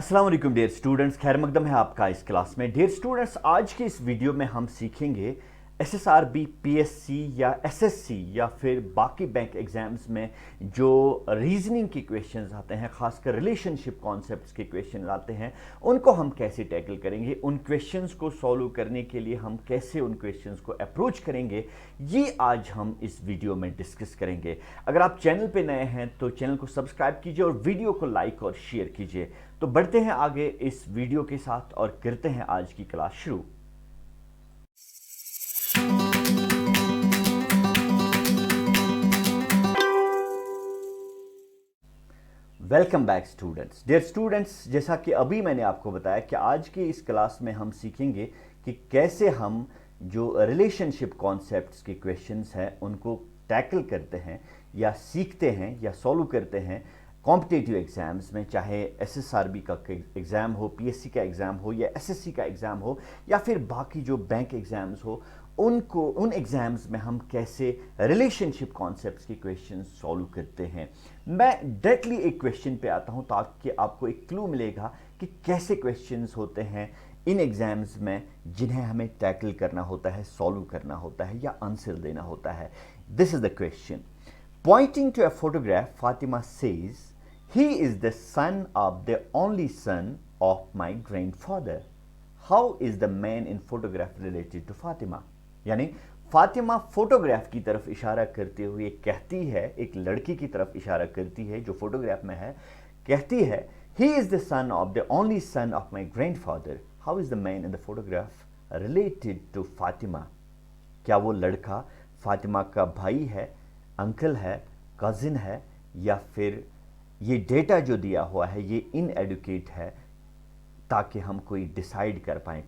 अस्सलाम वालेकुम dear students, खैर मकदम है आपका इस क्लास में। डियर स्टूडेंट्स, आज के इस वीडियो में हम सीखेंगे एसएसआरबी, पीएससी या एसएससी या फिर बाकी बैंक एग्जाम्स में जो रीजनिंग के क्वेश्चंस आते हैं, खासकर रिलेशनशिप कॉन्सेप्ट्स के क्वेश्चन आते हैं, उनको हम कैसे टैकल करेंगे। उन क्वेश्चंस को सॉल्व करने के लिए हम कैसे उन क्वेश्चंस को अप्रोच करेंगे, ये आज हम इस वीडियो में डिस्कस करेंगे। अगर आप चैनल पे नए हैं तो चैनल को सब्सक्राइब कीजिए और वीडियो को लाइक और शेयर कीजिए। तो बढ़ते हैं आगे इस वीडियो के साथ और करते हैं आज की क्लास शुरू। Welcome back students. Dear students, जैसा कि अभी मैंने आपको बताया कि आज की इस क्लास में हम सीखेंगे कि कैसे हम जो रिलेशनशिप कॉन्सेप्ट्स के क्वेश्चंस हैं उनको टैकल करते हैं या सीखते हैं या सॉल्व करते हैं कॉम्पिटिटिव एग्जाम्स में, चाहे एसएसआरबी का एग्ज़ाम हो, पीएससी का एग्ज़ाम हो या एसएससी का एग्ज़ाम हो या फिर बाकी जो बैंक एग्ज़ाम्स हो, उन एग्ज़ाम्स में हम कैसे रिलेशनशिप कॉन्सेप्ट्स के क्वेश्चन सॉल्व करते हैं। मैं डायरेक्टली एक क्वेश्चन पे आता हूँ ताकि आपको एक क्लू मिलेगा कि कैसे क्वेश्चंस होते हैं इन एग्ज़ाम्स में जिन्हें हमें टैकल करना होता है, सॉल्व करना होता है या आंसर देना होता है। This is the question. Pointing to a photograph, Fatima says, he is the son of the only son of my grandfather. How is the man in photograph related to Fatima? यानी Fatima photograph की तरफ इशारा करते हुए कहती है, एक लड़की की तरफ इशारा करती है जो फोटोग्राफ में है, कहती है he is the son of the only son of my grandfather. How is the man in the photograph related to Fatima? क्या वो लड़का फातिमा का भाई है, अंकल है, कजिन है, या फिर ये डेटा जो दिया हुआ है ये इनएडुकेट है ताकि हम कोई डिसाइड कर पाएँ,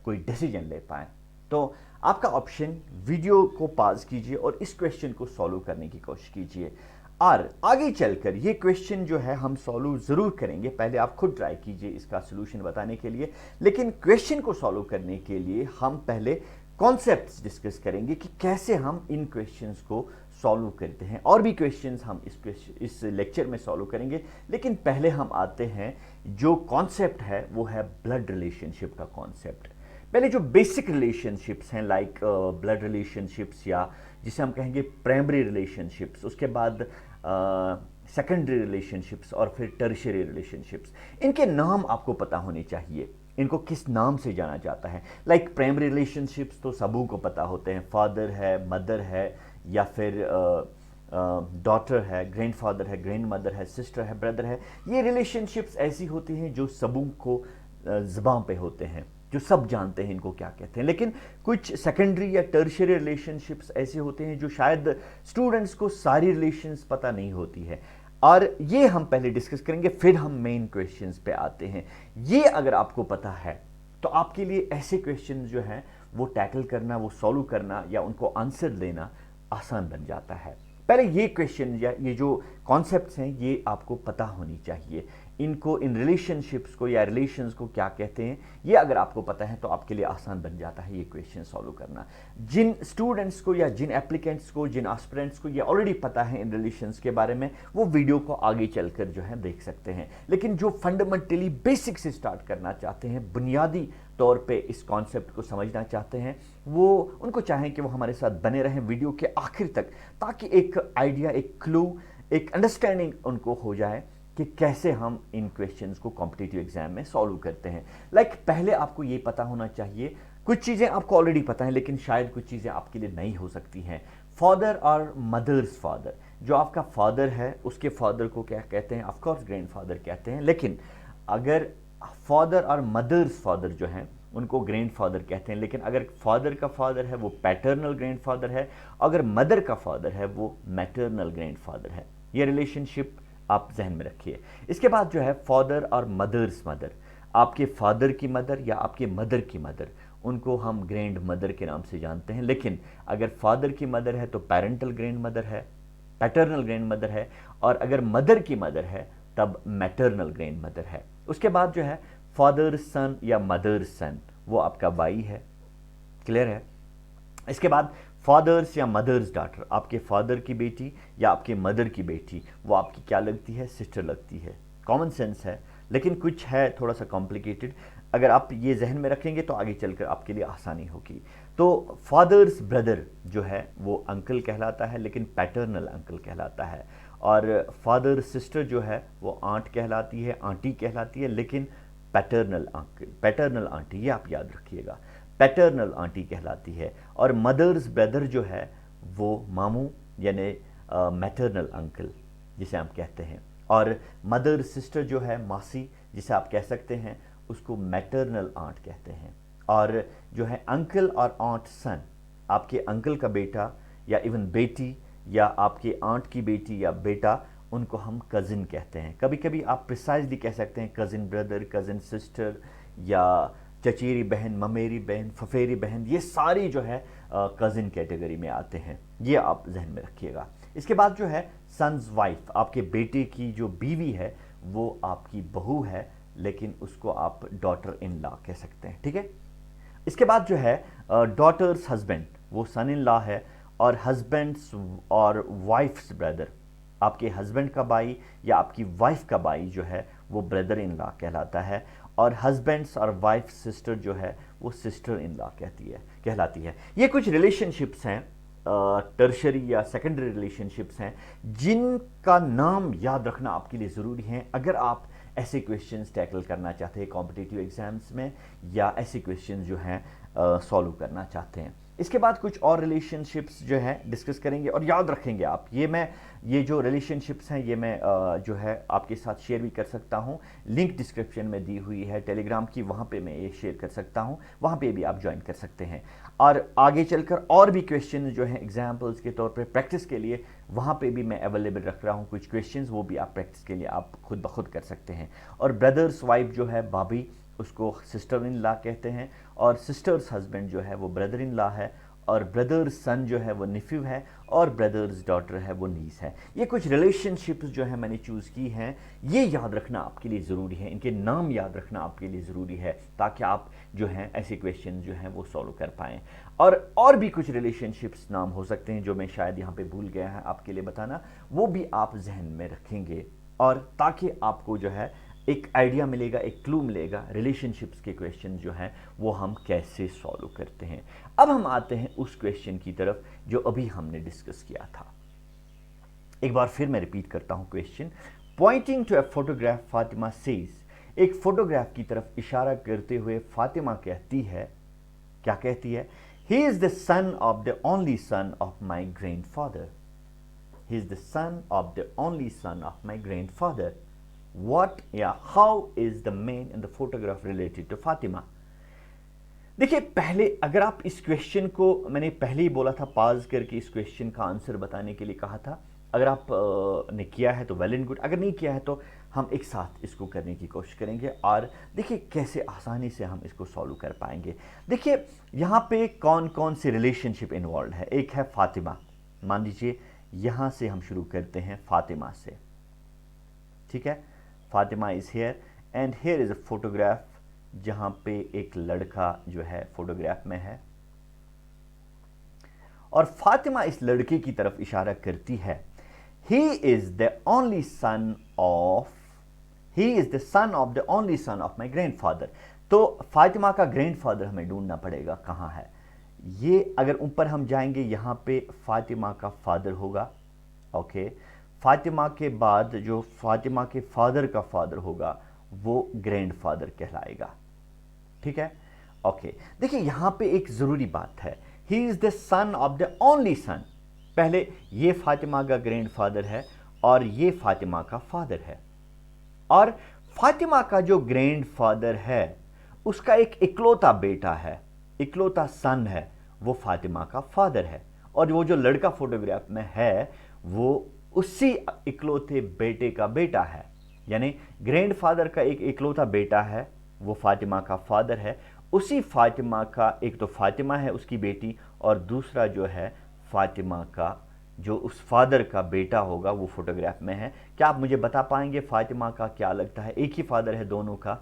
कोई डिसीजन ले पाएँ। तो आपका ऑप्शन, वीडियो को पॉज कीजिए और इस क्वेश्चन को सॉल्व करने की कोशिश कीजिए। और आगे चलकर ये क्वेश्चन जो है हम सॉल्व ज़रूर करेंगे। पहले आप खुद ट्राई कीजिए इसका सॉल्यूशन बताने के लिए, लेकिन क्वेश्चन को सॉल्व करने के लिए हम पहले कॉन्सेप्ट्स डिस्कस करेंगे कि कैसे हम इन क्वेश्चंस को सॉल्व करते हैं। और भी क्वेश्चंस हम इस लेक्चर में सॉल्व करेंगे, लेकिन पहले हम आते हैं, जो कॉन्सेप्ट है वो है ब्लड रिलेशनशिप का कॉन्सेप्ट। पहले जो बेसिक रिलेशनशिप्स हैं, लाइक ब्लड रिलेशनशिप्स या जिसे हम कहेंगे प्राइमरी रिलेशनशिप्स, उसके बाद सेकेंडरी रिलेशनशिप्स और फिर टर्शियरी रिलेशनशिप्स, इनके नाम आपको पता होने चाहिए। इनको किस नाम से जाना जाता है। लाइक प्राइमरी रिलेशनशिप्स तो सबों को पता होते हैं, फादर है, मदर है, या फिर डॉटर है, ग्रैंडफादर है, ग्रैंड मदर है, सिस्टर है, ब्रदर है। ये रिलेशनशिप्स ऐसी होती हैं जो सबों को ज़बान पे होते हैं, जो सब जानते हैं इनको क्या कहते हैं। लेकिन कुछ सेकेंडरी या टर्शियरी रिलेशनशिप्स ऐसे होते हैं जो शायद स्टूडेंट्स को सारी रिलेशंस पता नहीं होती है, और ये हम पहले डिस्कस करेंगे, फिर हम मेन क्वेश्चंस पे आते हैं। ये अगर आपको पता है तो आपके लिए ऐसे क्वेश्चन जो हैं वो टैकल करना, वो सॉल्व करना या उनको आंसर देना आसान बन जाता है। पहले ये क्वेश्चन या ये जो कॉन्सेप्ट्स हैं ये आपको पता होनी चाहिए। इनको, इन रिलेशनशिप्स को या रिलेशंस को क्या कहते हैं, ये अगर आपको पता है तो आपके लिए आसान बन जाता है ये क्वेश्चन सॉल्व करना। जिन स्टूडेंट्स को या जिन एप्लीकेंट्स को, जिन एस्पिरेंट्स को ये ऑलरेडी पता है इन रिलेशंस के बारे में, वो वीडियो को आगे चलकर जो है देख सकते हैं। लेकिन जो फंडामेंटली बेसिक से स्टार्ट करना चाहते हैं, बुनियादी तौर पे इस कॉन्सेप्ट को समझना चाहते हैं, वो उनको चाहें कि वो हमारे साथ बने रहें वीडियो के आखिर तक, ताकि एक आइडिया, एक क्लू, एक अंडरस्टैंडिंग उनको हो जाए कि कैसे हम इन क्वेश्चंस को कॉम्पिटिटिव एग्जाम में सॉल्व करते हैं। लाइक पहले आपको ये पता होना चाहिए, कुछ चीज़ें आपको ऑलरेडी पता हैं लेकिन शायद कुछ चीज़ें आपके लिए नहीं हो सकती हैं। फादर और मदर्स फादर, जो आपका फादर है उसके फादर को क्या कहते हैं? ऑफकोर्स ग्रैंडफादर कहते हैं। लेकिन अगर फादर और मदर्स फादर जो हैं उनको ग्रैंडफादर कहते हैं, लेकिन अगर फादर का फादर है वो पैटर्नल ग्रैंडफादर है, अगर मदर का फादर है वो मैटरनल ग्रैंडफादर है। ये रिलेशनशिप आप जहन में रखिए। इसके बाद जो है फादर और मदर्स मदर, आपके फादर की मदर या आपके मदर की मदर, उनको हम ग्रैंड मदर के नाम से जानते हैं। लेकिन अगर फादर की मदर है तो पेरेंटल ग्रैंड मदर है, पैटर्नल ग्रैंड मदर है, और अगर मदर की मदर है तब मैटरनल ग्रैंड मदर है। उसके बाद जो है फादर सन या मदर सन, वो आपका भाई है। क्लियर है? इसके बाद फादर्स या मदर्स डॉटर, आपके फादर की बेटी या आपके मदर की बेटी, वो आपकी क्या लगती है? सिस्टर लगती है। कॉमन सेंस है, लेकिन कुछ है थोड़ा सा कॉम्प्लिकेटेड। अगर आप ये जहन में रखेंगे तो आगे चलकर आपके लिए आसानी होगी। तो फादर्स ब्रदर जो है वो अंकल कहलाता है, लेकिन पैटर्नल अंकल कहलाता है। और फादर सिस्टर जो है वो आंट कहलाती है, आंटी कहलाती है, लेकिन पैटर्नल अंकल, पैटर्नल आंटी, ये आप याद रखिएगा, पैटर्नल आंटी कहलाती है। और मदर्स ब्रदर जो है वो मामू यानी मैटरनल अंकल जिसे हम कहते हैं। और मदर सिस्टर जो है मासी जिसे आप कह सकते हैं, उसको मैटरनल आंट कहते हैं। और जो है अंकल और आंट सन, आपके अंकल का बेटा या इवन बेटी या आपके आंट की बेटी या बेटा, उनको हम कज़िन कहते हैं। कभी कभी आप प्रिसाइजली कह सकते हैं कज़िन ब्रदर, कज़िन सिस्टर, या चचेरी बहन, ममेरी बहन, फफेरी बहन, ये सारी जो है कज़िन कैटेगरी में आते हैं। ये आप जहन में रखिएगा। इसके बाद जो है सन्स वाइफ, आपके बेटे की जो बीवी है वो आपकी बहू है, लेकिन उसको आप डॉटर इन लॉ कह सकते हैं, ठीक है। इसके बाद जो है डॉटर्स हस्बैंड, वो सन इन लॉ है। और हस्बैंड्स और वाइफ्स ब्रदर, आपके हस्बैंड का भाई या आपकी वाइफ का भाई जो है वो ब्रदर इन लॉ कहलाता है। और हस्बैंड्स और वाइफ सिस्टर जो है वो सिस्टर इन लॉ कहलाती है। ये कुछ रिलेशनशिप्स हैं, टर्शरी या सेकेंडरी रिलेशनशिप्स हैं, जिनका नाम याद रखना आपके लिए ज़रूरी है अगर आप ऐसे क्वेश्चंस टैकल करना चाहते हैं कॉम्पिटिटिव एग्जाम्स में, या ऐसे क्वेश्चंस जो हैं सॉल्व करना चाहते हैं। इसके बाद कुछ और रिलेशनशिप्स जो है डिस्कस करेंगे और याद रखेंगे आप। ये जो रिलेशनशिप्स हैं ये मैं जो है आपके साथ शेयर भी कर सकता हूँ। लिंक डिस्क्रिप्शन में दी हुई है टेलीग्राम की, वहाँ पे मैं ये शेयर कर सकता हूँ, वहाँ पे भी आप ज्वाइन कर सकते हैं। और आगे चलकर और भी क्वेश्चन जो हैं एग्जाम्पल्स के तौर पर प्रैक्टिस के लिए वहाँ पे भी मैं अवेलेबल रख रहा हूँ कुछ क्वेश्चंस, वो भी आप प्रैक्टिस के लिए आप खुद ब खुद कर सकते हैं। और ब्रदर्स वाइफ जो है भाभी, उसको सिस्टर इन लॉ कहते हैं। और सिस्टर्स हस्बैंड जो है वो ब्रदर इन लॉ है। और ब्रदर्स सन जो है वो निफ्यू है। और ब्रदर्स डॉटर है वो नीस है। ये कुछ रिलेशनशिप्स जो है मैंने चूज़ की हैं, ये याद रखना आपके लिए ज़रूरी है, इनके नाम याद रखना आपके लिए ज़रूरी है, ताकि आप जो हैं ऐसे क्वेश्चन जो हैं वो सॉल्व कर पाएँ। और भी कुछ रिलेशनशिप्स नाम हो सकते हैं जो मैं शायद यहाँ पे भूल गया है आपके लिए बताना, वो भी आप जहन में रखेंगे, और ताकि आपको जो है एक आइडिया मिलेगा, एक क्लू मिलेगा रिलेशनशिप्स के क्वेश्चन जो हैं वो हम कैसे सॉल्व करते हैं। अब हम आते हैं उस क्वेश्चन की तरफ जो अभी हमने डिस्कस किया था। एक बार फिर मैं रिपीट करता हूं question. Pointing to a photograph Fatima says, एक फोटोग्राफ की तरफ इशारा करते हुए फातिमा कहती है, क्या कहती है? He is the son of the only son of my grandfather. He is the son of the only son of my grandfather. What या how is the man in the photograph related to Fatima? देखिए, पहले अगर आप इस question को, मैंने पहले ही बोला था पॉज करके इस क्वेश्चन का आंसर बताने के लिए कहा था। अगर आप ने किया है तो वेल एंड गुड, अगर नहीं किया है तो हम एक साथ इसको करने की कोशिश करेंगे और देखिए कैसे आसानी से हम इसको सॉल्व कर पाएंगे। देखिए यहाँ पे कौन कौन सी रिलेशनशिप इन्वॉल्व है। एक है फातिमा, मान लीजिए यहाँ से हम शुरू करते हैं फातिमा से, ठीक है। Fatima is here and here is a photograph, जहां पे एक लड़का जो है फोटोग्राफ में है और फातिमा इस लड़के की तरफ इशारा करती है। He is the only son of, he is the son of the only son of my grandfather. तो फातिमा का ग्रैंडफादर हमें ढूंढना पड़ेगा कहां है। ये अगर ऊपर हम जाएंगे यहां पे फातिमा का फादर होगा, ओके। फातिमा के बाद जो फातिमा के फादर का फादर होगा वो ग्रैंडफादर कहलाएगा, ठीक है, ओके। देखिए यहां पे एक जरूरी बात है, he is the son of the only son. पहले ये फातिमा का ग्रैंडफादर है और ये फातिमा का फादर है, और फातिमा का जो ग्रैंडफादर है उसका एक इकलौता बेटा है, इकलौता सन है, वो फातिमा का फादर है। और वो जो लड़का फोटोग्राफ में है वो उसी इकलौते बेटे का बेटा है, यानी ग्रैंडफादर का एक इकलौता बेटा है, वो फातिमा का फादर है। उसी फातिमा का एक तो फातिमा है उसकी बेटी, और दूसरा जो है फातिमा का जो उस फादर का बेटा होगा वो फोटोग्राफ में है। क्या आप मुझे बता पाएंगे फातिमा का क्या लगता है? एक ही फादर है दोनों का,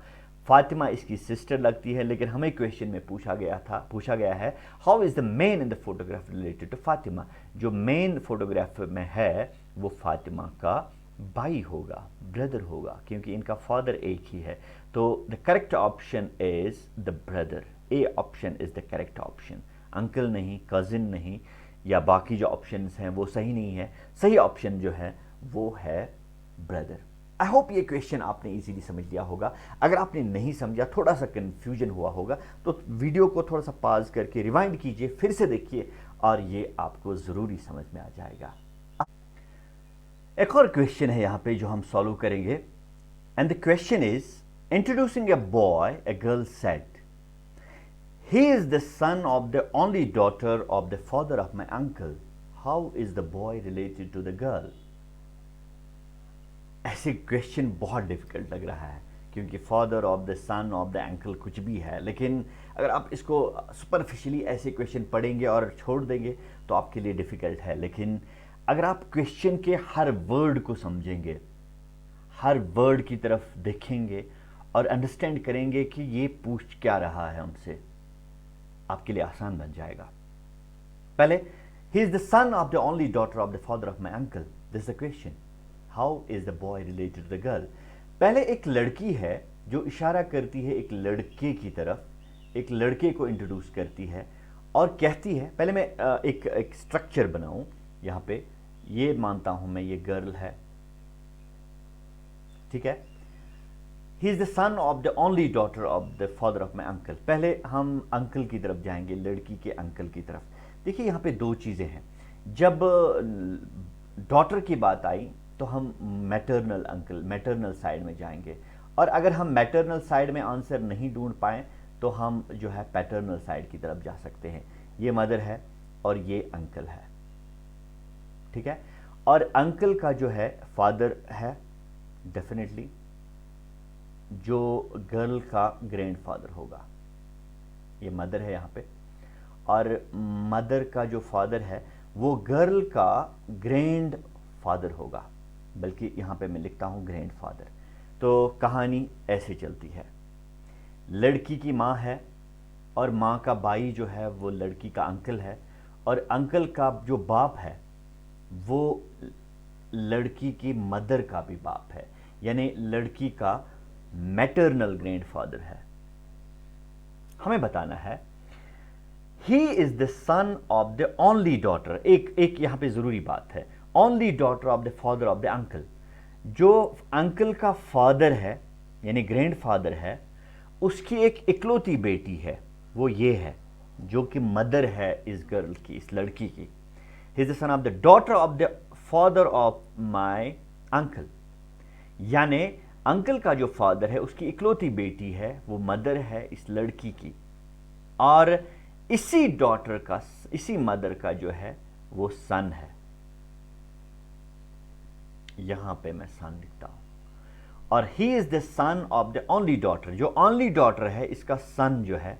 फातिमा इसकी सिस्टर लगती है, लेकिन हमें क्वेश्चन में पूछा गया है how is the man in the photograph related to Fatima. जो मेन फोटोग्राफ में है वो फातिमा का भाई होगा, ब्रदर होगा, क्योंकि इनका फादर एक ही है। तो the correct option is the brother. A option is the correct option. Uncle नहीं, कजिन नहीं, या बाकी जो ऑप्शंस हैं वो सही नहीं है। सही ऑप्शन जो है वो है ब्रदर। आई होप ये क्वेश्चन आपने इजीली समझ लिया होगा। अगर आपने नहीं समझा, थोड़ा सा कंफ्यूजन हुआ होगा, तो वीडियो को थोड़ा सा पॉज करके रिवाइंड कीजिए, फिर से देखिए, और ये आपको ज़रूरी समझ में आ जाएगा। एक और क्वेश्चन है यहाँ पे जो हम सॉल्व करेंगे, and the question is introducing a boy, a girl said, he is the son of the only daughter of the father of my uncle. How is the boy related to the girl? ऐसे question बहुत difficult लग रहा है, क्योंकि father of the son of the uncle कुछ भी है, लेकिन अगर आप इसको सुपरफिशियली ऐसे क्वेश्चन पढ़ेंगे और छोड़ देंगे तो आपके लिए डिफिकल्ट है। लेकिन अगर आप क्वेश्चन के हर वर्ड को समझेंगे, हर वर्ड की तरफ देखेंगे और अंडरस्टैंड करेंगे कि ये पूछ क्या रहा है हमसे, आपके लिए आसान बन जाएगा। पहले, he is the son of the only daughter of the father of my uncle. This is the question. How is the boy related to the girl? पहले एक लड़की है जो इशारा करती है एक लड़के की तरफ, एक लड़के को इंट्रोड्यूस करती है और कहती है, पहले मैं एक स्ट्रक्चर बनाऊं यहां पे, ये मानता हूं मैं ये गर्ल है, ठीक है। He is the son of the only daughter of the father of my uncle. पहले हम अंकल की तरफ जाएंगे, लड़की के अंकल की तरफ। देखिए यहाँ पे दो चीज़ें हैं। जब डॉटर की बात आई तो हम मैटरनल अंकल, मैटरनल साइड में जाएंगे, और अगर हम मैटरनल साइड में आंसर नहीं ढूंढ पाए तो हम जो है पैटर्नल साइड की तरफ जा सकते हैं। ये मदर है और ये अंकल है, ठीक है। और अंकल का जो है फादर है, डेफिनेटली जो गर्ल का ग्रैंडफादर होगा। ये मदर है यहाँ पे, और मदर का जो फादर है वो गर्ल का ग्रैंड फादर होगा, बल्कि यहाँ पे मैं लिखता हूँ ग्रैंडफादर। तो कहानी ऐसे चलती है, लड़की की माँ है और माँ का भाई जो है वो लड़की का अंकल है, और अंकल का जो बाप है वो लड़की की मदर का भी बाप है, यानी लड़की का मैटरनल ग्रैंडफादर है। हमें बताना है he is the son of the only daughter. एक यहां पे जरूरी बात है, only daughter of the father of the uncle. जो अंकल का फादर है यानी ग्रैंडफादर है, उसकी एक इकलौती बेटी है, वो ये है जो कि मदर है इस गर्ल की, इस लड़की की। He is the son of the daughter of the father of my uncle, यानी अंकल का जो फादर है उसकी इकलौती बेटी है, वो मदर है इस लड़की की, और इसी डॉटर का, इसी मदर का जो है वो सन है। यहां पे मैं सन लिखता हूं, और he is the son of the only daughter. जो ओनली डॉटर है इसका सन जो है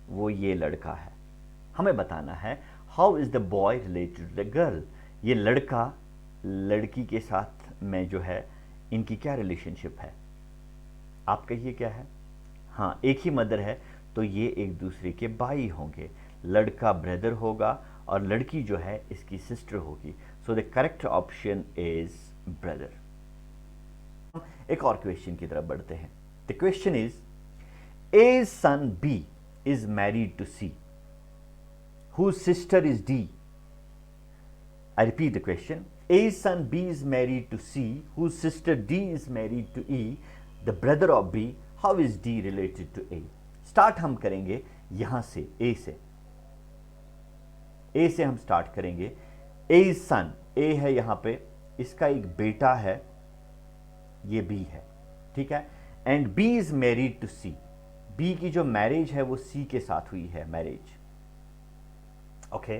वो ये लड़का है। हमें बताना है how is the boy related to the girl. ये लड़का लड़की के साथ में जो है इनकी क्या रिलेशनशिप है, आप कहिए क्या है। हाँ, एक ही मदर है तो ये एक दूसरे के भाई होंगे, लड़का ब्रदर होगा और लड़की जो है इसकी सिस्टर होगी। So the correct option is brother. एक और क्वेश्चन की तरफ बढ़ते हैं। The question is A's son B is married to C, whose sister is D. I repeat the question. A's son B is married to C, whose sister D is married to E, the brother of B. How is D related to A? Start हम करेंगे यहां से, A से। A से हम start करेंगे। A's son, A है यहां पे, इसका एक बेटा है, ये B है, ठीक है। And B is married to C. B की जो मैरिज है वो C के साथ हुई है, मैरिज, ओके,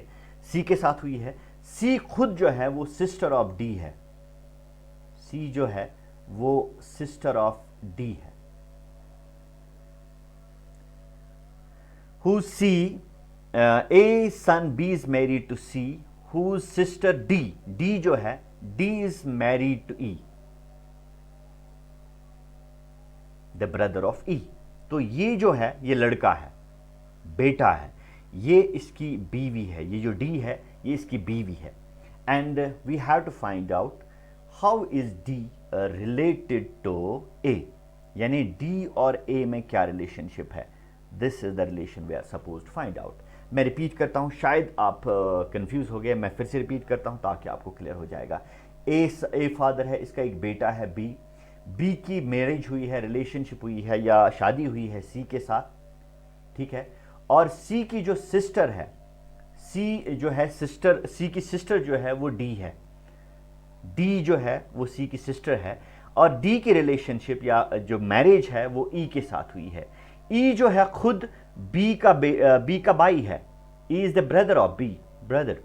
सी के साथ हुई है। सी खुद जो है वो सिस्टर ऑफ डी है, सी जो है वो सिस्टर ऑफ डी है। Who C, A son B is married to C, who sister D, D जो है D is married to E, the brother of E. तो ये जो है ये लड़का है, बेटा है, ये इसकी बीवी है, ये जो डी है ये इसकी बीवी है। And we have to find out how is D related to A, यानी डी और ए में क्या रिलेशनशिप है। This is the relation we are suppose to find out. मैं रिपीट करता हूं, शायद आप कंफ्यूज हो गए, मैं फिर से रिपीट करता हूं ताकि आपको क्लियर हो जाएगा। ए फादर है, इसका एक बेटा है बी, बी की मैरिज हुई है, रिलेशनशिप हुई है या शादी हुई है सी के साथ, ठीक है। और सी की जो सिस्टर है, सी जो है सिस्टर, सी की सिस्टर जो है वो डी है, डी जो है वो सी की सिस्टर है, और डी की रिलेशनशिप या जो मैरिज है वो ई के साथ हुई है। ई जो है खुद बी का भाई है, E is the brother of B, brother.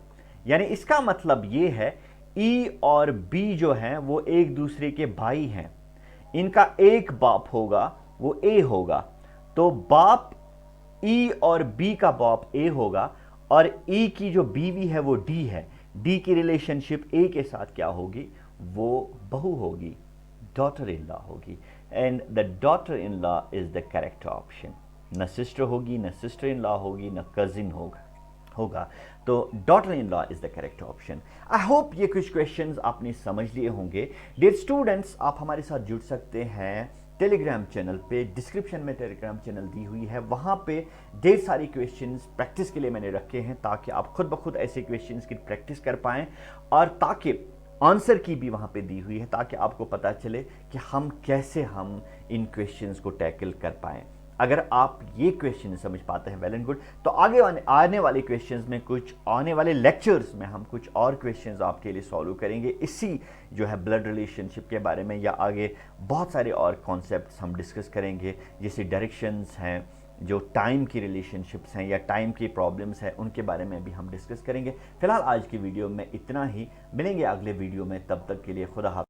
यानी इसका मतलब ये है ई और बी जो हैं वो एक दूसरे के भाई हैं, इनका एक बाप होगा वो ए होगा, तो बाप ई और बी का बाप ए होगा, और ई की जो बीवी है वो डी है, डी की रिलेशनशिप ए के साथ क्या होगी, वो बहू होगी, डॉटर इन लॉ होगी। And the daughter in law is the correct option. न सिस्टर होगी, न सिस्टर इन लॉ होगी, न कजिन होगा, तो daughter in law is the correct option. I hope ये कुछ क्वेश्चंस आपने समझ लिए होंगे। डियर स्टूडेंट्स, आप हमारे साथ जुड़ सकते हैं टेलीग्राम चैनल पे, डिस्क्रिप्शन में टेलीग्राम चैनल दी हुई है, वहाँ पे ढेर सारी क्वेश्चंस प्रैक्टिस के लिए मैंने रखे हैं ताकि आप खुद ब खुद ऐसे क्वेश्चंस की प्रैक्टिस कर पाएँ, और ताकि आंसर की भी वहाँ पे दी हुई है ताकि आपको पता चले कि हम कैसे इन क्वेश्चंस को टैकल कर पाएँ। अगर आप ये क्वेश्चन समझ पाते हैं वेल एंड गुड, तो आगे आने वाले क्वेश्चंस में, कुछ आने वाले लेक्चर्स में हम कुछ और क्वेश्चंस आपके लिए सॉल्व करेंगे इसी जो है ब्लड रिलेशनशिप के बारे में, या आगे बहुत सारे और कॉन्सेप्ट्स हम डिस्कस करेंगे, जैसे डायरेक्शंस हैं, जो टाइम की रिलेशनशिप्स हैं या टाइम की प्रॉब्लम्स हैं, उनके बारे में भी हम डिस्कस करेंगे। फिलहाल आज की वीडियो में इतना ही, मिलेंगे अगले वीडियो में, तब तक के लिए खुदा हाफ़िज़।